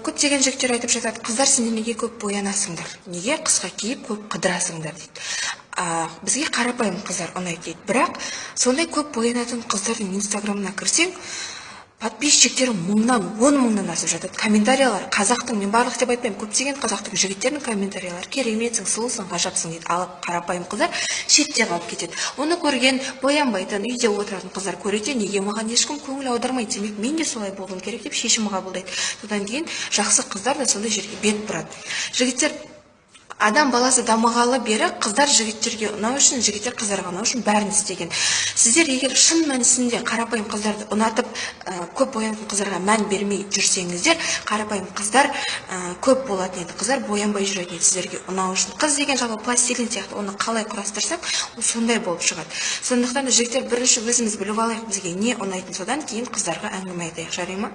көптеген жігіттер айтып жатады, қыздар сендер неге көп боянасыңдар, неге қысқа киіп көп қыдырасыңдар дейді. Бізге қарапайым қыздар ұнайды дейді. Бірақ сондай көп боянатын қыздардың инстаграмына кірсең, подписчиктері 10 мыңнан асып жатады. Комментариялар қазақтың, мен барлық деп айтпаймын, көптеген қазақтың жігіттерінің комментариялары кереметсің, сұлусың, ғажапсың дейді. Ал қарапайым қыздар шетте қалып кетеді. Оны көрген боянбайтын, үйде отыратын қыздар көреді, неге маған ешкім көңіл аудармайды, демек мен де солай болуым керек деп шешім қабылдайды. Содан кейін жақсы қыздар да сондай жерге бет бұрады. Жігіттер, адам баласы дамығалы бері қыздар жігіттерге ұнау үшін, жігіттер қыздарға ұнау үшін бәрін істеген. Сіздер егер шын мәнісінде қарапайым қыздарды ұнатып, көп боянатын қыздарға мән бермей жүрсеңіздер, қарапайым қыздар көп болатын еді. Қыздар боянбай жүретін еді сіздерге ұнау үшін. Қыз деген жалпы пластилин сияқты, оны қалай құрастырсақ, ол сондай болып шығады. Сондықтан да жігіттер бірінші өзіміз біліп алайық, бізге не ұнайтын, содан кейін қыздарға әңгіме айтайық, жарай ма?